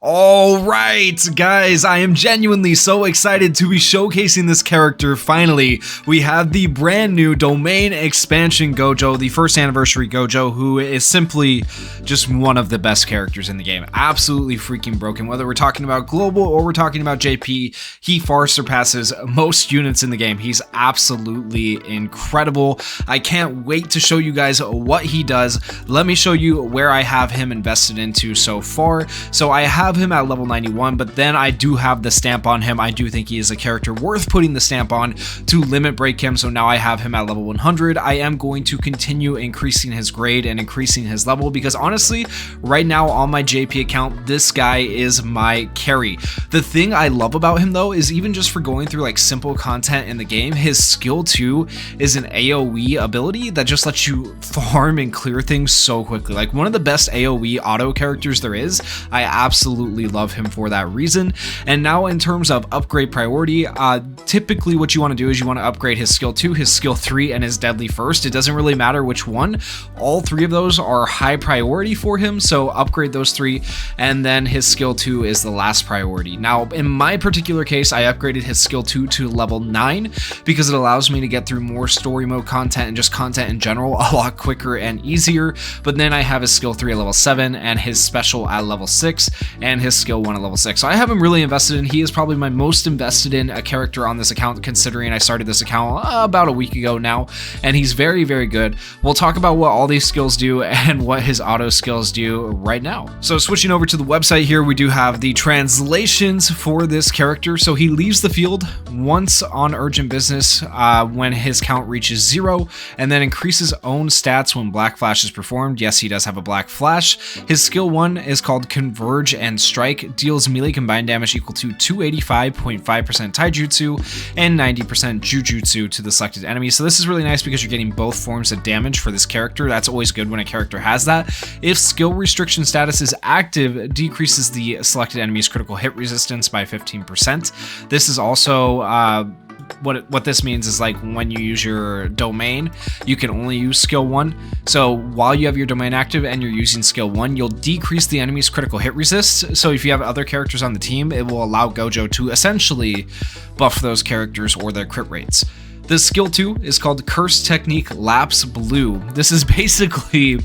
Alright, guys, I am genuinely so excited to be showcasing this character finally. We have the brand new domain expansion GOJO, the first anniversary GOJO, who is simply just one of the best characters in the game. Absolutely freaking broken. Whether we're talking about global or we're talking about JP, he far surpasses most units in the game. He's absolutely incredible. I can't wait to show you guys what he does. Let me show you where I have him invested into so far. So I have him at level 91, but then I do have the stamp on him. I do think he is a character worth putting the stamp on to limit break him, so now I have him at level 100. I am going to continue increasing his grade and increasing his level because honestly, right now on my JP account, this guy is my carry. The thing I love about him though is even just for going through like simple content in the game, his skill 2 is an AoE ability that just lets you farm and clear things so quickly. Like one of the best AoE auto characters there is. I absolutely love him for that reason. And now in terms of upgrade priority, typically what you want to do is you want to upgrade his skill 2, his skill 3, and his deadly first. It doesn't really matter which one. All three of those are high priority for him, so upgrade those three, and then his skill 2 is the last priority. Now in my particular case, I upgraded his skill 2 to level 9 because it allows me to get through more story mode content and just content in general a lot quicker and easier. But then I have his skill 3 at level 7 and his special at level 6 and his skill 1 at level 6. So I have him really invested in. He is probably my most invested in a character on this account, considering I started this account about a week ago now, and he's very, very good. We'll talk about what all these skills do and what his auto skills do right now. So switching over to the website here, we do have the translations for this character. So he leaves the field once on urgent business when his count reaches 0, and then increases own stats when Black Flash is performed. Yes, he does have a Black Flash. His skill 1 is called Converge and Strike, deals melee combined damage equal to 285.5% taijutsu and 90% jujutsu to the selected enemy. So this is really nice because you're getting both forms of damage for this character. That's always good when a character has that. If skill restriction status is active, decreases the selected enemy's critical hit resistance by 15%. This is also what this means is like when you use your domain, you can only use skill 1. So while you have your domain active and you're using skill 1, you'll decrease the enemy's critical hit resist. So if you have other characters on the team, it will allow GOJO to essentially buff those characters or their crit rates. The skill 2 is called Curse Technique Lapse Blue. This is basically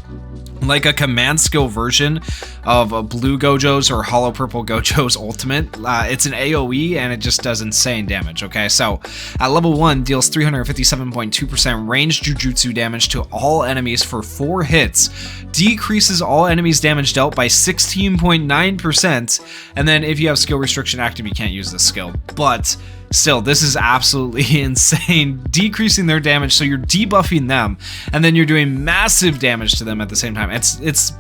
like a command skill version of a blue GOJO's or hollow purple GOJO's ultimate. It's an AoE and it just does insane damage. Okay, so at level 1, deals 357.2% ranged jujutsu damage to all enemies for 4 hits, decreases all enemies damage dealt by 16.9%, and then if you have skill restriction active, you can't use this skill. But still, this is absolutely insane, decreasing their damage, so you're debuffing them, and then you're doing massive damage to them at the same time. It's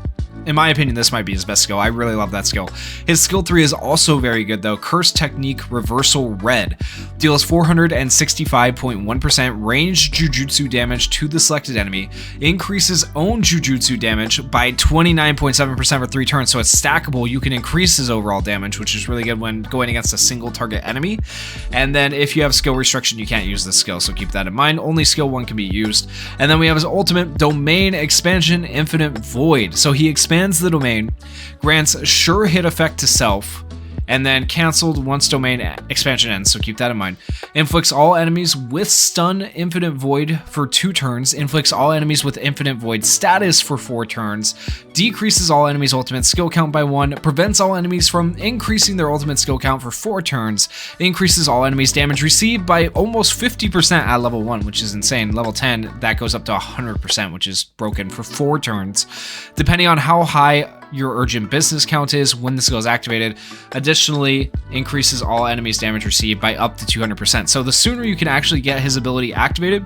in my opinion, this might be his best skill. I really love that skill. His skill 3 is also very good though. Curse Technique Reversal Red. Deals 465.1% ranged jujutsu damage to the selected enemy. Increases own jujutsu damage by 29.7% for 3 turns. So it's stackable. You can increase his overall damage, which is really good when going against a single target enemy. And then if you have skill restriction, you can't use this skill. So keep that in mind. Only skill 1 can be used. And then we have his ultimate Domain Expansion Infinite Void. So he expands the domain, grants sure hit effect to self, and then canceled once domain expansion ends, so keep that in mind. Inflicts all enemies with stun Infinite Void for 2 turns, inflicts all enemies with Infinite Void status for 4 turns, decreases all enemies' ultimate skill count by 1, prevents all enemies from increasing their ultimate skill count for 4 turns, increases all enemies' damage received by almost 50% at level 1, which is insane. Level 10, that goes up to 100%, which is broken for 4 turns. Depending on how high your urgent business count is when the skill is activated, additionally increases all enemies damage received by up to 200%. So the sooner you can actually get his ability activated,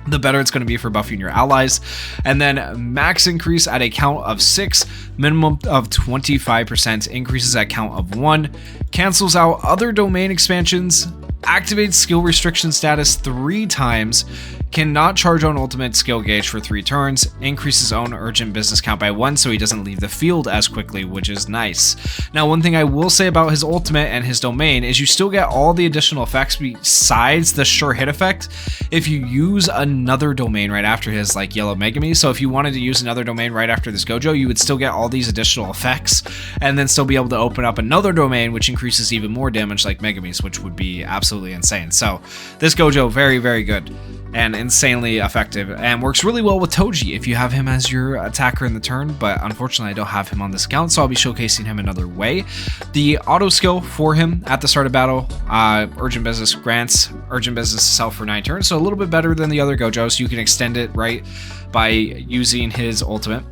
the better it's going to be for buffing your allies. And then max increase at a count of 6, minimum of 25%, increases at count of 1, cancels out other domain expansions, activates skill restriction status 3 times, Cannot charge own ultimate skill gauge for 3 turns, increases own urgent business count by 1 so he doesn't leave the field as quickly, which is nice. Now, one thing I will say about his ultimate and his domain is you still get all the additional effects besides the sure hit effect if you use another domain right after his, like Yellow Megami. So if you wanted to use another domain right after this Gojo, you would still get all these additional effects and then still be able to open up another domain which increases even more damage like Megami's, which would be absolutely insane. So this Gojo, very, very good and insanely effective, and works really well with Toji if you have him as your attacker in the turn, but unfortunately I don't have him on this account, so I'll be showcasing him another way. The auto skill for him at the start of battle, Urgent Business, grants Urgent Business to self for 9 turns, so a little bit better than the other Gojo, so you can extend it right by using his ultimate.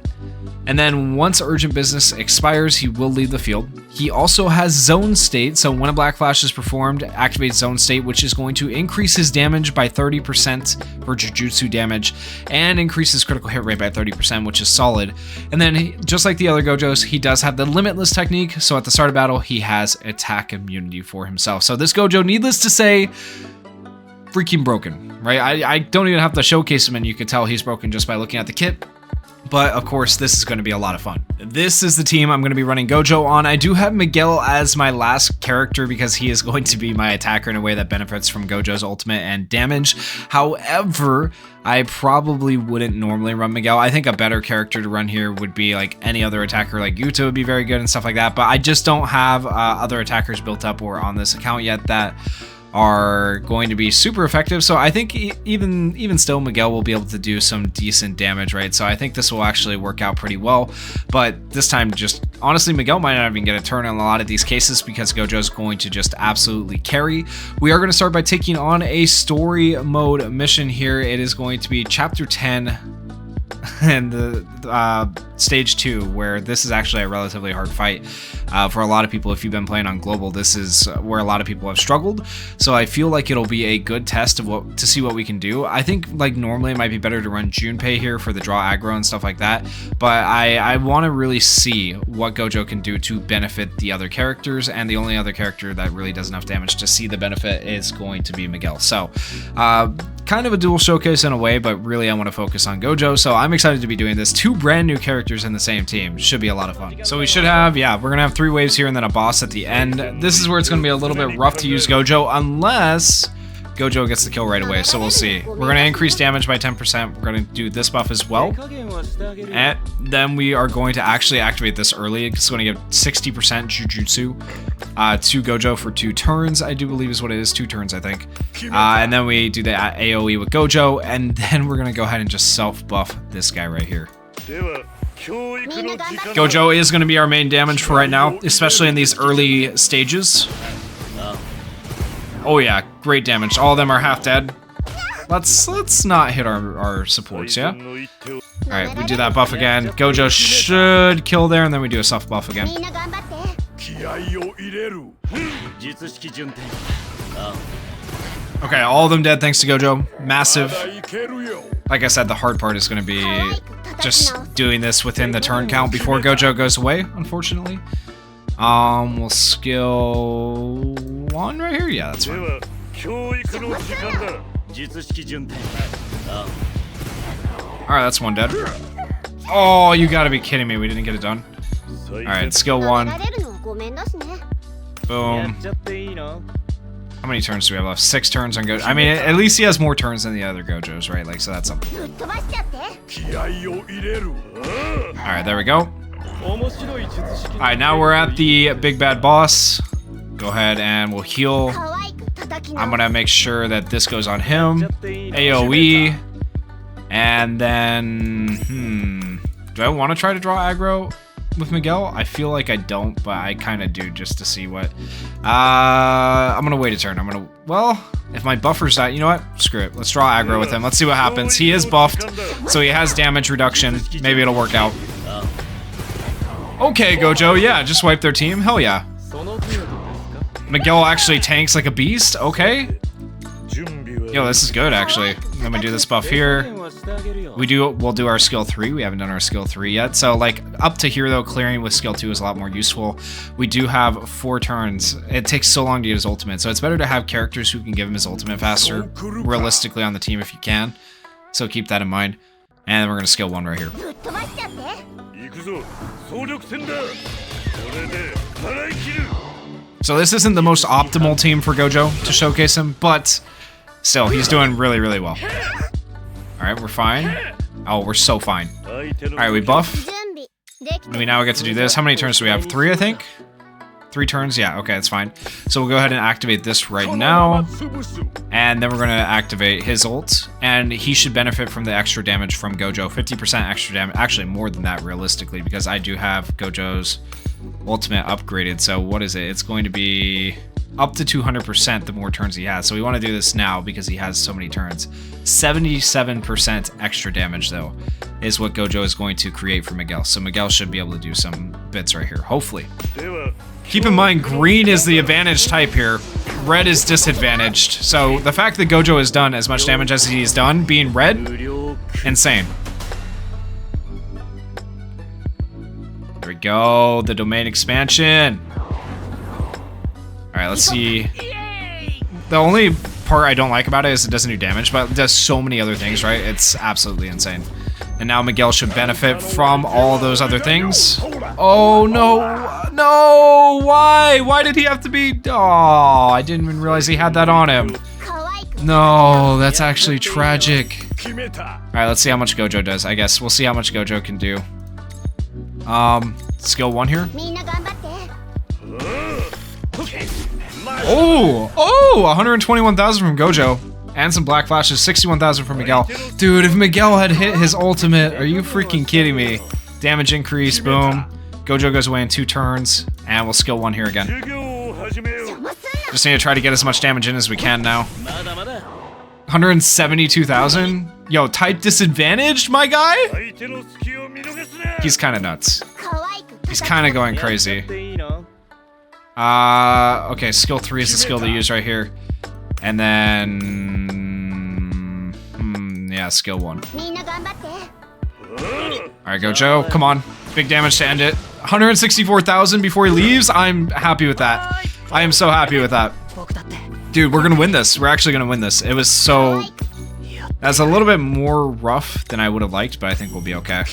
And then once Urgent Business expires, he will leave the field. He also has Zone State, so when a Black Flash is performed, activates Zone State, which is going to increase his damage by 30% for Jujutsu damage, and increases critical hit rate by 30%, which is solid. And then, just like the other Gojos, he does have the Limitless technique, so at the start of battle, he has attack immunity for himself. So this Gojo, needless to say, freaking broken, right? I don't even have to showcase him, and you can tell he's broken just by looking at the kit. But of course, this is going to be a lot of fun. This is the team I'm going to be running Gojo on. I do have Miguel as my last character because he is going to be my attacker in a way that benefits from Gojo's ultimate and damage. However, I probably wouldn't normally run Miguel. I think a better character to run here would be like any other attacker, like Yuta would be very good and stuff like that. But I just don't have other attackers built up or on this account yet that are going to be super effective. So I think even still, Miguel will be able to do some decent damage, right? So I think this will actually work out pretty well. But this time, just honestly, Miguel might not even get a turn in a lot of these cases because Gojo's going to just absolutely carry. We are going to start by taking on a story mode mission here. It is going to be chapter 10 and the stage 2, where this is actually a relatively hard fight for a lot of people. If you've been playing on global, this is where a lot of people have struggled, so I feel like it'll be a good test of to see what we can do. I think like normally it might be better to run Junpei here for the draw aggro and stuff like that, but I want to really see what Gojo can do to benefit the other characters, and the only other character that really does enough damage to see the benefit is going to be Miguel. So kind of a dual showcase in a way, but really I want to focus on Gojo, so I'm excited to be doing this. 2 brand new characters in the same team. Should be a lot of fun. So we should have, yeah, we're gonna have 3 waves here and then a boss at the end. This is where it's gonna be a little bit rough to use Gojo unless Gojo gets the kill right away, so we'll see. We're gonna increase damage by 10%. We're gonna do this buff as well. And then we are going to actually activate this early. It's gonna give 60% Jujutsu to Gojo for 2 turns, I do believe is what it is, 2 turns, I think. And then we do the AoE with Gojo, and then we're gonna go ahead and just self-buff this guy right here. Gojo is gonna be our main damage for right now, especially in these early stages. Oh yeah, great damage. All of them are half dead. Let's not hit our supports, yeah? Alright, we do that buff again. Gojo should kill there, and then we do a self buff again. Okay, all of them dead thanks to Gojo. Massive. Like I said, the hard part is going to be just doing this within the turn count before Gojo goes away, unfortunately. We'll skill 1 right here. Yeah, that's fine. Alright, that's 1 dead. Oh, you gotta be kidding me. We didn't get it done. Alright, skill 1. Boom. How many turns do we have left? 6 turns on Gojo. I mean, at least he has more turns than the other Gojos, right? Like, so that's something. Alright, there we go. Alright, now we're at the big bad boss. Go ahead and we'll heal. I'm gonna make sure that this goes on him. AoE. And then, do I want to try to draw aggro with Miguel? I feel like I don't, but I kind of do just to see what. I'm gonna wait a turn. Well, if my buffer's out, you know what? Screw it. Let's draw aggro with him. Let's see what happens. He is buffed, so he has damage reduction. Maybe it'll work out. Okay, Gojo, yeah, just wipe their team. Hell yeah. Miguel actually tanks like a beast. Okay. Yo, this is good actually. Let me do this buff here. We'll do our skill 3. We haven't done our skill 3 yet. So like up to here though, clearing with skill 2 is a lot more useful. We do have 4 turns. It takes so long to get his ultimate, so it's better to have characters who can give him his ultimate faster, realistically on the team if you can. So keep that in mind. And we're gonna skill 1 right here. So this isn't the most optimal team for GOJO to showcase him, but still, he's doing really, really well. Alright, we're fine. Oh, we're so fine. Alright, we buff. And now we get to do this. How many turns do we have? 3, I think? 3 turns? Yeah, okay, that's fine. So we'll go ahead and activate this right now. And then we're going to activate his ult. And he should benefit from the extra damage from GOJO. 50% extra damage. Actually, more than that, realistically, because I do have GOJO's ultimate upgraded. So what is it? It's going to be up to 200% the more turns he has. So we want to do this now because he has so many turns. 77% extra damage, though, is what GOJO is going to create for Miguel. So Miguel should be able to do some bits right here, hopefully. Keep in mind, green is the advantage type here. Red is disadvantaged. So the fact that GOJO has done as much damage as he's done, being red, insane. There we go, the domain expansion. Alright, let's see. The only part I don't like about it is it doesn't do damage, but it does so many other things, right? It's absolutely insane. And now Miguel should benefit from all those other things. Oh, no. No! Why? Why did he have to be... Oh, I didn't even realize he had that on him. No, that's actually tragic. Alright, let's see how much GOJO does, I guess. We'll see how much GOJO can do. Skill 1 here. Oh, 121,000 from GOJO. And some black flashes, 61,000 from Miguel. Dude, if Miguel had hit his ultimate, are you freaking kidding me? Damage increase, boom. GOJO goes away in 2 turns, and we'll skill 1 here again. Just need to try to get as much damage in as we can now. 172,000? Yo, type disadvantaged, my guy? He's kind of nuts. He's kind of going crazy. Okay, skill 3 is the skill to use right here. And then... yeah, skill 1. Alright, GOJO, come on. Big damage to end it. 164,000 before he leaves? I'm happy with that. I am so happy with that. Dude, we're gonna win this. We're actually gonna win this. It was so... That's a little bit more rough than I would have liked, but I think we'll be okay.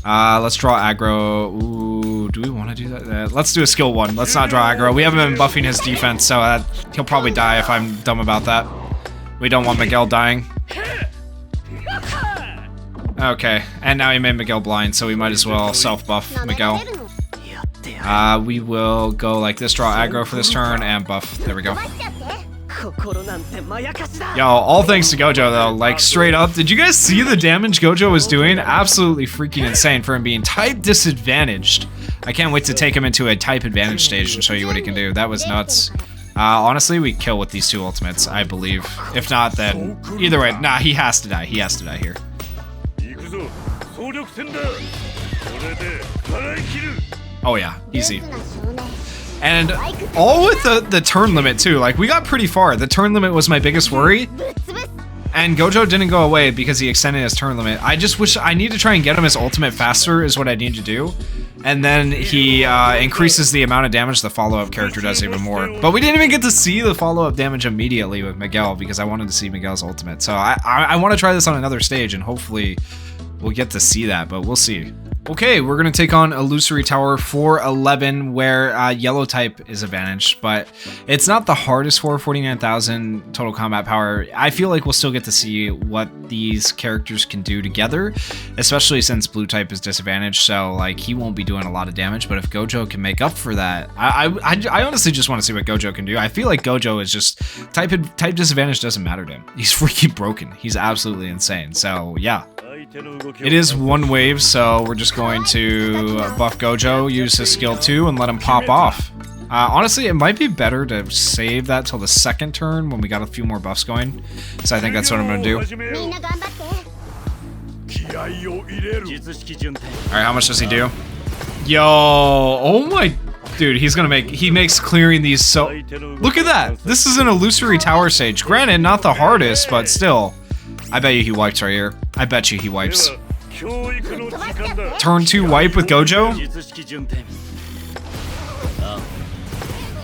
Let's draw aggro. Ooh, do we want to do that? Let's do a skill 1. Let's not draw aggro. We haven't been buffing his defense, so he'll probably die if I'm dumb about that. We don't want Miguel dying. Okay, and now he made Miguel blind, so we might as well self-buff Miguel. We will go like this, draw aggro for this turn, and buff. There we go. Yo, all thanks to GOJO though, like straight up. Did you guys see the damage GOJO was doing? Absolutely freaking insane for him being type disadvantaged. I can't wait to take him into a type advantage stage and show you what he can do. That was nuts. Honestly, we kill with these 2 ultimates, I believe. If not, then either way, nah, he has to die. He has to die here. Oh yeah, easy. And all with the turn limit too. Like, we got pretty far. The turn limit was my biggest worry. And GOJO didn't go away because he extended his turn limit. I just wish I need to try and get him his ultimate faster is what I need to do. And then he increases the amount of damage the follow-up character does even more. But we didn't even get to see the follow-up damage immediately with Miguel because I wanted to see Miguel's ultimate. So I want to try this on another stage and hopefully we'll get to see that, but we'll see. Okay, we're gonna take on Illusory Tower 411, where yellow type is advantaged, but it's not the hardest for 49,000 total combat power. I feel like we'll still get to see what these characters can do together, especially since blue type is disadvantaged, so like he won't be doing a lot of damage, but if GOJO can make up for that, I honestly just want to see what GOJO can do. I feel like GOJO is just, type disadvantage doesn't matter to him. He's freaking broken. He's absolutely insane, so yeah. It is 1 wave, so we're just going to buff GOJO, use his skill 2, and let him pop off. Honestly, it might be better to save that till the 2nd turn when we got a few more buffs going. So I think that's what I'm going to do. Alright, how much does he do? Yo, oh my... Dude, he's gonna make... He makes clearing these so... Look at that! This is an Illusory Tower stage. Granted, not the hardest, but still... I bet you he wipes right here. I bet you he wipes. Turn 2 wipe with GOJO?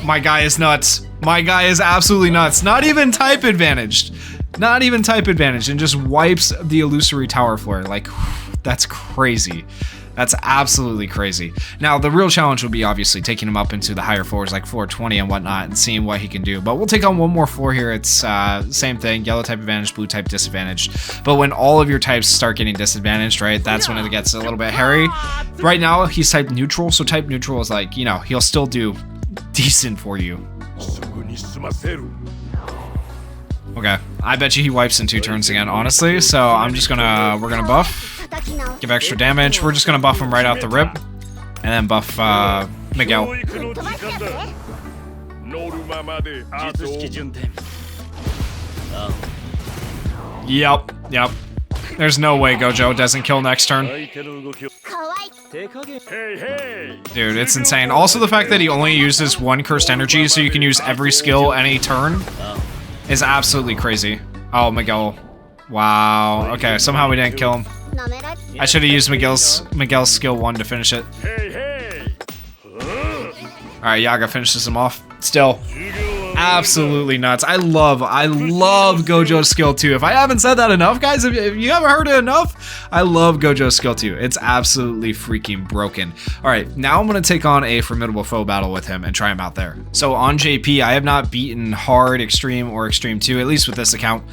My guy is nuts. My guy is absolutely nuts. Not even type advantaged. Not even type advantage, and just wipes the illusory tower flare. Like, that's crazy. That's absolutely crazy. Now, the real challenge will be obviously taking him up into the higher floors like floor 20 and whatnot and seeing what he can do. But we'll take on one more floor here. It's same thing, yellow type advantage, blue type disadvantaged. But when all of your types start getting disadvantaged, right, that's when it gets a little bit hairy. Right now, he's type neutral, so type neutral is like, you know, he'll still do decent for you. Okay, I bet you he wipes in 2 turns again, honestly. So I'm just gonna, we're gonna buff. Give extra damage. We're just gonna buff him right out the rip, and then buff Miguel. Yep. There's no way GOJO doesn't kill next turn. Dude, it's insane. Also, the fact that he only uses 1 cursed energy, so you can use every skill any turn, is absolutely crazy. Oh, Miguel. Wow. Okay, somehow we didn't kill him. I should have used Miguel's skill 1 to finish it. Alright, Yaga finishes him off. Still, absolutely nuts. I love GOJO's skill 2. If I haven't said that enough, guys, if you haven't heard it enough, I love GOJO's skill 2. It's absolutely freaking broken. Alright, now I'm going to take on a formidable foe battle with him and try him out there. So on JP, I have not beaten hard, extreme, or extreme 2, at least with this account.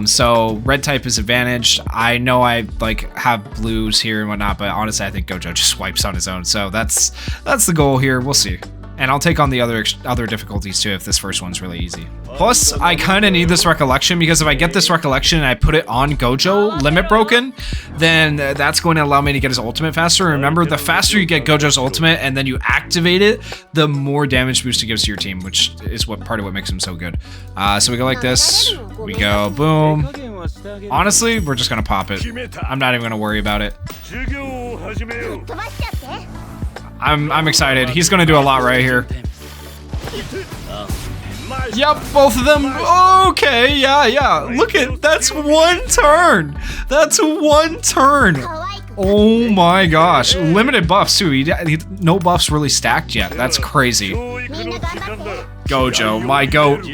So red type is advantaged. I know I like have blues here and whatnot, but honestly, I think GOJO just wipes on his own. So that's the goal here. We'll see. And I'll take on the other difficulties too if this first one's really easy. Plus, I kind of need this recollection because if I get this recollection and I put it on GOJO limit broken, then that's going to allow me to get his ultimate faster. Remember, the faster you get GOJO's ultimate and then you activate it, the more damage boost it gives to your team, which is part of what makes him so good. So we go like this. We go boom. Honestly, we're just gonna pop it. I'm not even gonna worry about it. I'm excited. He's gonna do a lot right here. Yep, both of them. Okay, yeah. Look at, that's 1 turn. That's 1 turn. Oh my gosh. Limited buffs too. No buffs really stacked yet. That's crazy. GOJO, my goat.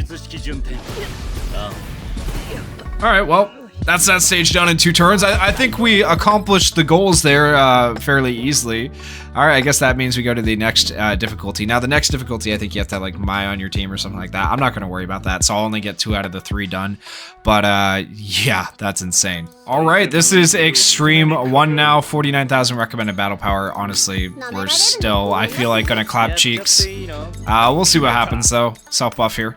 Alright, well, that's that stage done in 2 turns. I think we accomplished the goals there fairly easily. Alright, I guess that means we go to the next difficulty. Now, the next difficulty, I think you have to have, like, Mai on your team or something like that. I'm not going to worry about that, so I'll only get 2 out of the 3 done. But, yeah, that's insane. Alright, this is Extreme 1 now, 49,000 recommended battle power. Honestly, we're still, I feel like, going to clap cheeks. We'll see what happens, though. Self-buff here.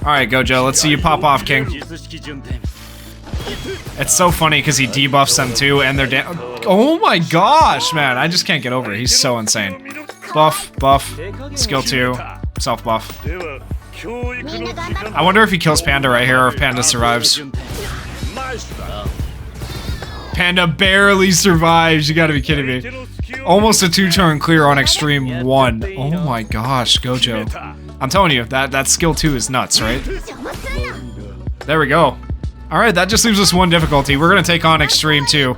Alright, GOJO, let's see you pop off, King. It's so funny because he debuffs them too, and they're down. Oh my gosh, man, I just can't get over it. He's so insane. Buff, skill 2, self buff. I wonder if he kills Panda right here or if Panda survives. Panda barely survives, you gotta be kidding me. Almost a 2-turn clear on Extreme 1. Oh my gosh, GOJO. I'm telling you, that skill 2 is nuts, right? There we go. Alright, that just leaves us 1 difficulty. We're gonna take on Extreme 2.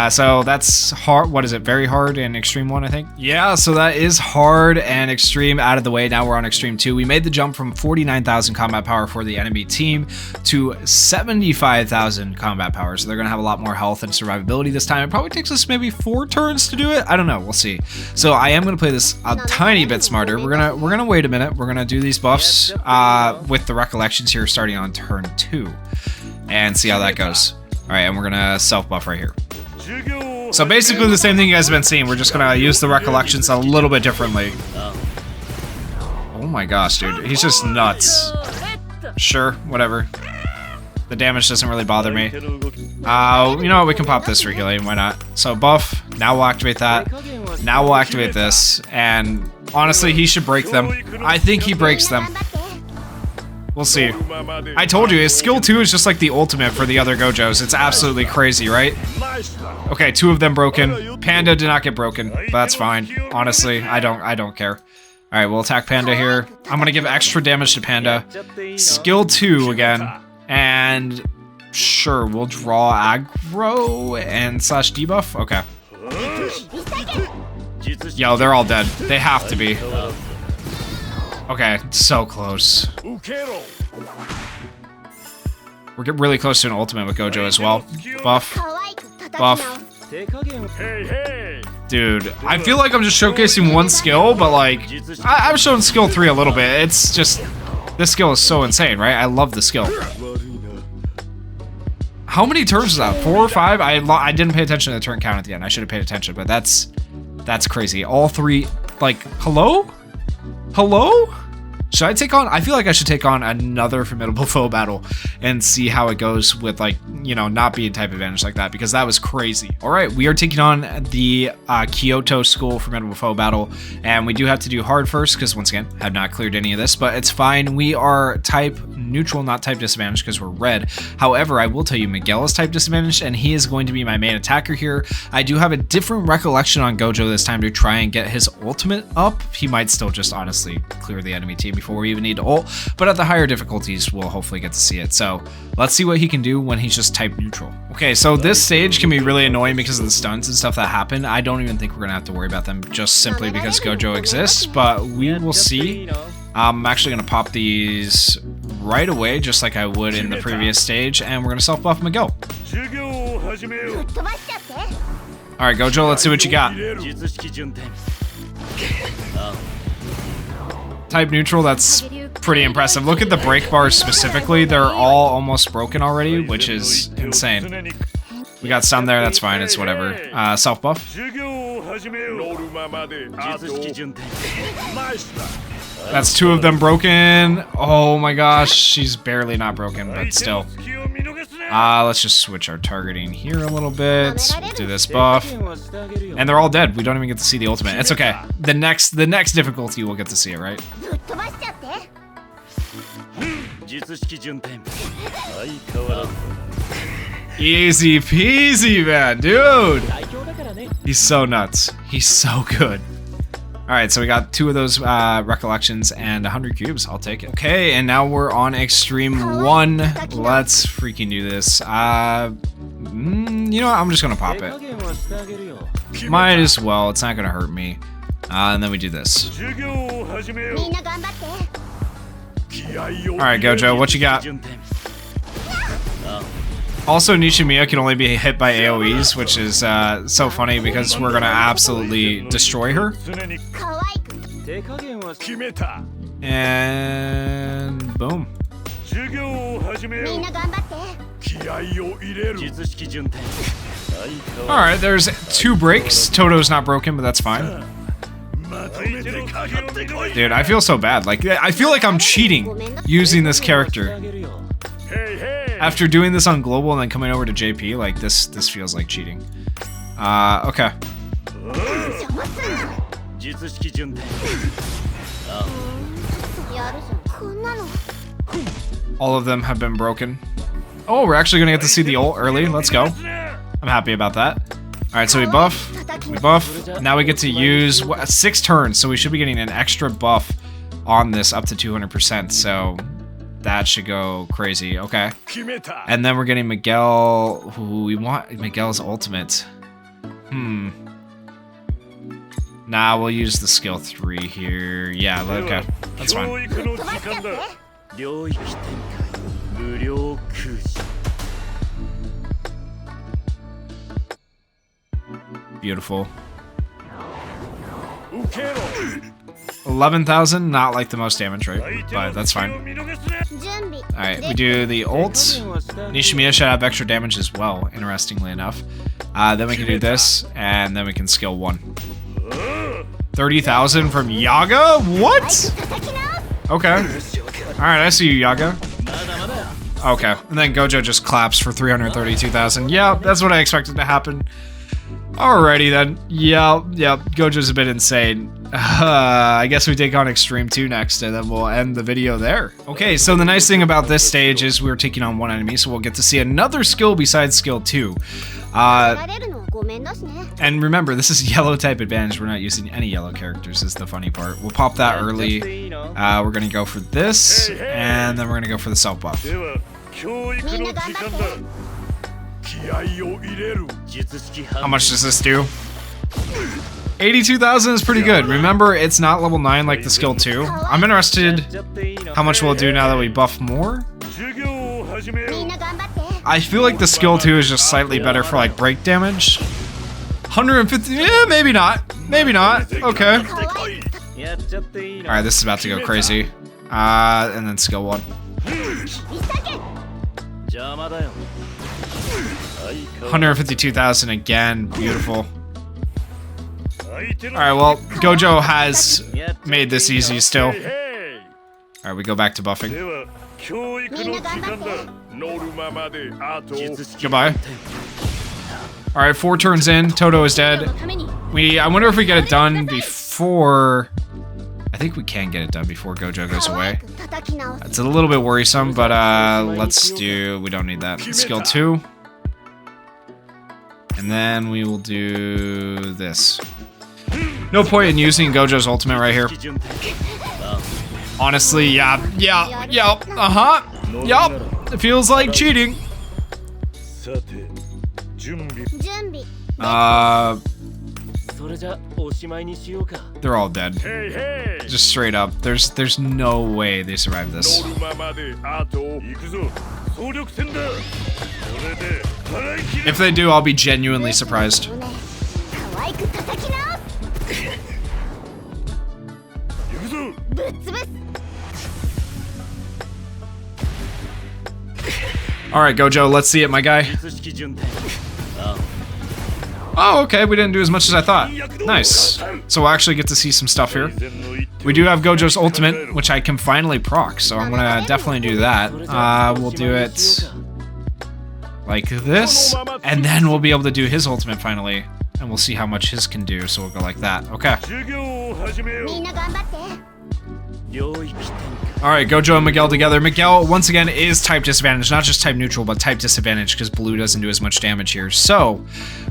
So that's hard. What is it? Very hard and Extreme 1, I think? Yeah, so that is hard and Extreme out of the way. Now we're on Extreme 2. We made the jump from 49,000 combat power for the enemy team to 75,000 combat power. So they're going to have a lot more health and survivability this time. It probably takes us maybe 4 turns to do it. I don't know. We'll see. So I am going to play this a tiny bit smarter. We're gonna wait a minute. We're going to do these buffs with the recollections here starting on turn 2 and see how that goes. All right, and we're going to self-buff right here. So basically the same thing you guys have been seeing. We're just gonna use the recollections a little bit differently. Oh my gosh, dude. He's just nuts. Sure, whatever. The damage doesn't really bother me. You know what? We can pop this for healing. Why not? So buff. Now we'll activate that. Now we'll activate this. And honestly, he should break them. I think he breaks them. We'll see. I told you, his skill 2 is just like the ultimate for the other GOJOs. It's absolutely crazy, right? Okay, 2 of them broken. Panda did not get broken, but that's fine. Honestly, I don't care. Alright, we'll attack Panda here. I'm gonna give extra damage to Panda. Skill 2 again. And sure, we'll draw aggro and slash debuff. Okay. Yo, they're all dead. They have to be. Okay, so close. We're getting really close to an ultimate with Gojo as well. Buff. Buff. Dude, I feel like I'm just showcasing one skill, but like, I'm showing skill 3 a little bit. It's just, this skill is so insane, right? I love the skill. How many turns is that? 4 or 5? I didn't pay attention to the turn count at the end. I should have paid attention, but that's crazy. All 3, like, hello? Hello? Should I take on? I feel like I should take on another Formidable Foe battle and see how it goes with, like, you know, not being type advantage like that, because that was crazy. All right, we are taking on the Kyoto School Formidable Foe battle, and we do have to do hard first because, once again, I have not cleared any of this, but it's fine. We are type neutral, not type disadvantage, because we're red. However, I will tell you, Miguel is type disadvantage, and he is going to be my main attacker here. I do have a different recollection on Gojo this time to try and get his ultimate up. He might still just honestly clear the enemy team before we even need to ult, but at the higher difficulties, we'll hopefully get to see it. So let's see what he can do when he's just type neutral. Okay, so this stage can be really annoying because of the stuns and stuff that happen. I don't even think we're gonna have to worry about them just simply because Gojo exists, but we will see. I'm actually gonna pop these right away, just like I would in the previous stage, and we're gonna self-buff Miguel. Alright, Gojo, let's see what you got. Type neutral, that's pretty impressive. Look at the break bars specifically. They're all almost broken already, which is insane. We got some there, that's fine, it's whatever. Self-buff. That's 2 of them broken. Oh my gosh, she's barely not broken, but still. Let's just switch our targeting here a little bit. Do this buff. And they're all dead. We don't even get to see the ultimate. It's okay. The next difficulty we'll get to see it, right? Easy peasy, man, dude. He's so nuts. He's so good. All right, so we got 2 of those recollections and 100 cubes. I'll take it. Okay, and now we're on Extreme 1. Let's freaking do this. You know what? I'm just gonna pop it. Might as well. It's not gonna hurt me. And then we do this. All right, Gojo, what you got? Also, Nishimiya can only be hit by AoEs, which is so funny because we're gonna absolutely destroy her. And boom. Alright, there's 2 breaks. Toto's not broken, but that's fine. Dude, I feel so bad. Like, I feel like I'm cheating using this character. After doing this on global and then coming over to JP, like this feels like cheating. Okay. All of them have been broken. Oh, we're actually gonna get to see the ult early. Let's go. I'm happy about that. All right, so we buff. Now we get to use 6 turns, so we should be getting an extra buff on this up to 200%. So that should go crazy. Okay. And then we're getting Miguel. Ooh, we want Miguel's ultimate. Nah, we'll use the skill 3 here. Yeah, okay. That's fine. Beautiful. 11,000, not like the most damage rate, but that's fine. Alright, we do the ult. Nishimiya should have extra damage as well, interestingly enough. Then we can do this, and then we can skill 1. 30,000 from Yaga? What? Okay. Alright, I see you, Yaga. Okay, and then Gojo just claps for 332,000. Yeah, that's what I expected to happen. Alrighty then. Yeah, Gojo's a bit insane. I guess we take on Extreme 2 next, and then we'll end the video there. Okay, so the nice thing about this stage is we're taking on 1 enemy, so we'll get to see another skill besides skill 2. And remember, this is yellow type advantage. We're not using any yellow characters is the funny part. We'll pop that early. We're gonna go for this, and then we're gonna go for the self buff. How much does this do? 82,000 is pretty good. Remember, it's not level 9 like the skill 2. I'm interested how much will it do now that we buff more. I feel like the skill 2 is just slightly better for like break damage. 150, yeah, maybe not. Maybe not. Okay. Alright, this is about to go crazy. And then skill 1. 152,000 again. Beautiful. Alright, well, Gojo has made this easy still. Alright, we go back to buffing. Goodbye. Alright, 4 turns in. Toto is dead. I wonder if we get it done before... I think we can get it done before Gojo goes away. It's a little bit worrisome, but let's do... We don't need that. Skill 2. And then we will do this. No point in using Gojo's ultimate right here. Honestly, yeah, uh-huh, yup. It feels like cheating. They're all dead. Just straight up. There's no way they survived this. If they do, I'll be genuinely surprised. Alright, Gojo, let's see it, my guy. Oh, okay, we didn't do as much as I thought. Nice. So we'll actually get to see some stuff here. We do have Gojo's ultimate, which I can finally proc, so I'm gonna definitely do that. We'll do it like this, and then we'll be able to do his ultimate finally, and we'll see how much his can do, so we'll go like that. Okay. Alright, Gojo and Miguel together. Miguel, once again, is type disadvantage. Not just type neutral, but type disadvantage, because blue doesn't do as much damage here. So,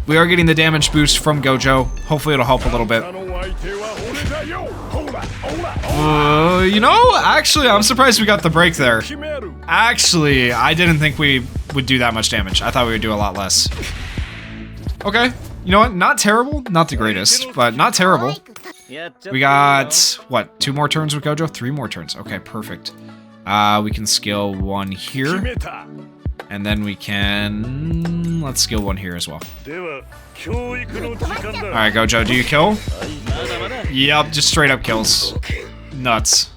we are getting the damage boost from Gojo. Hopefully it'll help a little bit. You know, actually, I'm surprised we got the break there. Actually, I didn't think we would do that much damage. I thought we would do a lot less. Okay, you know what? Not terrible. Not the greatest, but not terrible. We got, what, 2 more turns with Gojo? 3 more turns. Okay, perfect. We can skill 1 here. And then we can... Let's skill 1 here as well. Alright, Gojo, do you kill? Yep, just straight up kills. Nuts.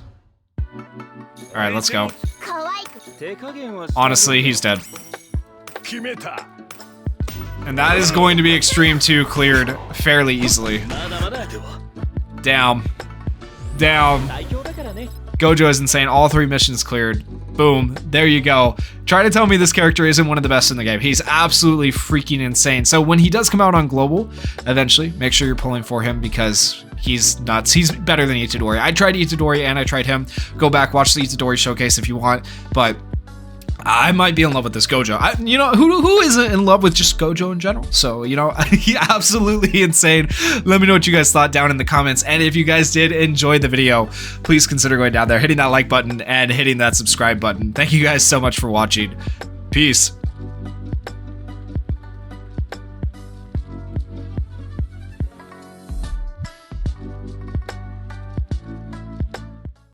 Alright, let's go. Honestly, he's dead. And that is going to be Extreme 2 cleared fairly easily. Down. Down. Gojo is insane. All 3 missions cleared. Boom. There you go. Try to tell me this character isn't one of the best in the game. He's absolutely freaking insane. So when he does come out on Global, eventually, make sure you're pulling for him because he's nuts. He's better than Itadori. I tried Itadori and I tried him. Go back, watch the Itadori showcase if you want. But I might be in love with this Gojo. You know, who isn't in love with just Gojo in general? So, you know, he's absolutely insane. Let me know what you guys thought down in the comments. And if you guys did enjoy the video, please consider going down there, hitting that like button, and hitting that subscribe button. Thank you guys so much for watching. Peace.